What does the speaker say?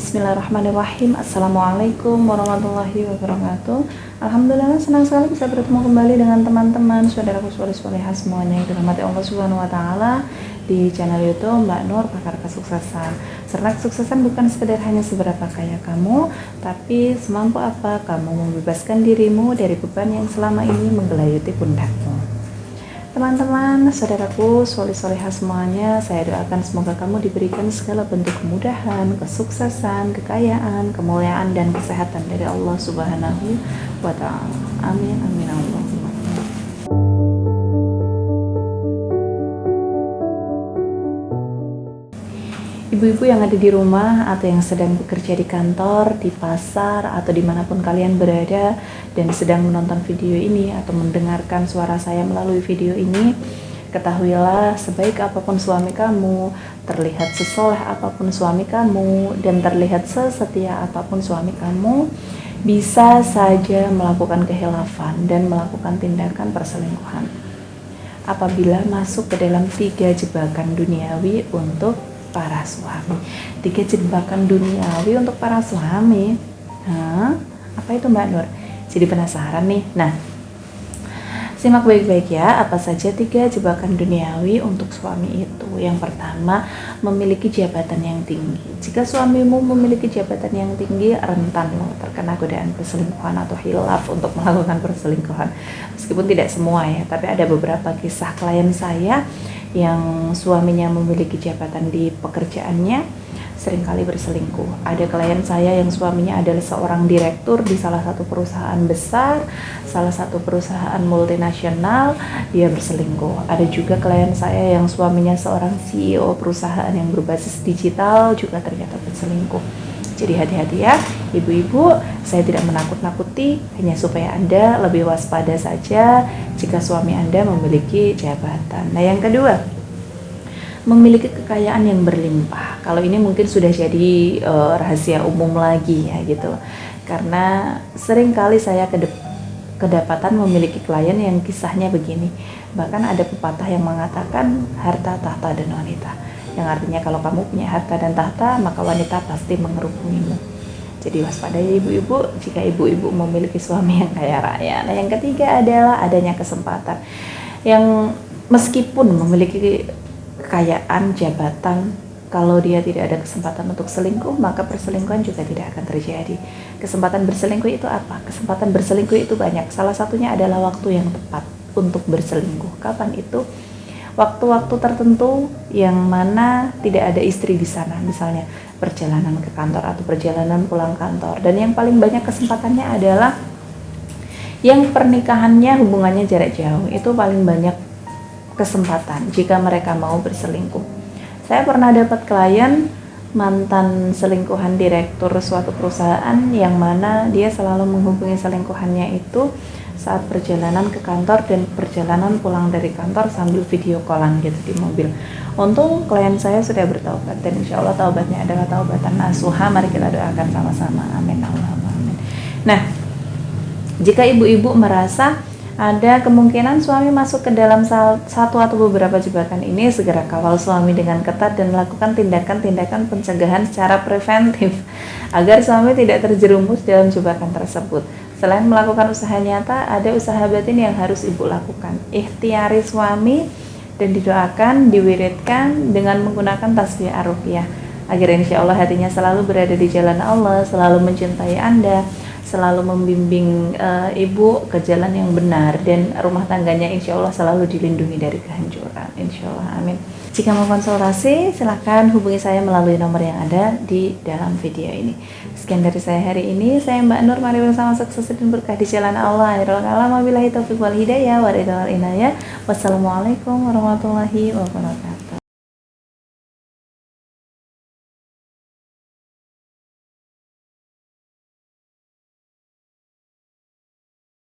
Bismillahirrahmanirrahim. Assalamualaikum warahmatullahi wabarakatuh. Alhamdulillah, senang sekali bisa bertemu kembali dengan teman-teman, saudaraku soleh-solehah semuanya yang dirahmati Allah Subhanahu wa taala di channel YouTube Mbak Nur Pakar Kesuksesan. Karena kesuksesan bukan sekedar hanya seberapa kaya kamu, tapi semampu apa kamu membebaskan dirimu dari beban yang selama ini menggelayuti pundakmu. Teman-teman, saudaraku, soleh-solehah semuanya, saya doakan semoga kamu diberikan segala bentuk kemudahan, kesuksesan, kekayaan, kemuliaan, dan kesehatan dari Allah Subhanahu wa ta'ala. Amin, amin, Allahumma. Ibu-ibu yang ada di rumah atau yang sedang bekerja di kantor, di pasar, atau dimanapun kalian berada dan sedang menonton video ini atau mendengarkan suara saya melalui video ini, ketahuilah sebaik apapun suami kamu, terlihat sesoleh apapun suami kamu, dan terlihat sesetia apapun suami kamu, bisa saja melakukan kehilafan dan melakukan tindakan perselingkuhan apabila masuk ke dalam 3 jebakan duniawi untuk para suami. 3 jebakan duniawi untuk para suami. Apa itu Mbak Nur? Jadi penasaran nih. Nah, simak baik-baik ya, apa saja 3 jebakan duniawi untuk suami itu. Yang pertama, memiliki jabatan yang tinggi. Jika suamimu memiliki jabatan yang tinggi, rentan loh terkena godaan perselingkuhan atau hilaf untuk melakukan perselingkuhan. Meskipun tidak semua ya, tapi ada beberapa kisah klien saya yang suaminya memiliki jabatan di pekerjaannya seringkali berselingkuh. Ada klien saya yang suaminya adalah seorang direktur di salah satu perusahaan besar, salah satu perusahaan multinasional, dia berselingkuh. Ada juga klien saya yang suaminya seorang CEO perusahaan yang berbasis digital, juga ternyata berselingkuh. Jadi hati-hati ya ibu-ibu, saya tidak menakut-nakuti, hanya supaya Anda lebih waspada saja jika suami Anda memiliki jabatan. Nah, yang kedua, memiliki kekayaan yang berlimpah. Kalau ini mungkin sudah jadi rahasia umum lagi ya gitu. Karena sering kali saya kedapatan memiliki klien yang kisahnya begini. Bahkan ada pepatah yang mengatakan harta, tahta, dan wanita. Yang artinya kalau kamu punya harta dan tahta, maka wanita pasti mengerupungimu. Jadi waspada ya ibu-ibu jika ibu-ibu memiliki suami yang kaya raya. Nah, yang ketiga adalah adanya kesempatan. Yang meskipun memiliki kekayaan, jabatan, kalau dia tidak ada kesempatan untuk selingkuh, maka perselingkuhan juga tidak akan terjadi. Kesempatan berselingkuh itu apa? Kesempatan berselingkuh itu banyak. Salah satunya adalah waktu yang tepat untuk berselingkuh. Kapan itu? Waktu-waktu tertentu yang mana tidak ada istri di sana, misalnya perjalanan ke kantor atau perjalanan pulang kantor. Dan yang paling banyak kesempatannya adalah yang pernikahannya hubungannya jarak jauh, itu paling banyak kesempatan jika mereka mau berselingkuh. Saya pernah dapat klien mantan selingkuhan direktur suatu perusahaan yang mana dia selalu menghubungi selingkuhannya itu saat perjalanan ke kantor dan perjalanan pulang dari kantor sambil video callan gitu di mobil. Untung klien saya sudah bertaubat dan insya Allah taubatnya adalah taubatan nasuha. Mari kita doakan sama-sama. Amin Allahumma amin. Nah, jika ibu-ibu merasa ada kemungkinan suami masuk ke dalam satu atau beberapa jebakan ini, segera kawal suami dengan ketat dan lakukan tindakan-tindakan pencegahan secara preventif agar suami tidak terjerumus dalam jebakan tersebut. Selain melakukan usaha nyata, ada usaha batin yang harus ibu lakukan. Ikhtiari suami dan didoakan, diwiridkan dengan menggunakan tasbih ar-ruqyah agar insya Allah hatinya selalu berada di jalan Allah, selalu mencintai Anda, selalu membimbing ibu ke jalan yang benar, dan rumah tangganya insya Allah selalu dilindungi dari kehancuran. Insya Allah, amin. Jika mau konsultasi, silahkan hubungi saya melalui nomor yang ada di dalam video ini. Sekian dari saya hari ini, saya Mbak Nur, mari bersama sukses dan berkah di jalan Allah. Wabillahi taufiq wal hidayah, wa ridha wal inayah. Wassalamualaikum warahmatullahi wabarakatuh.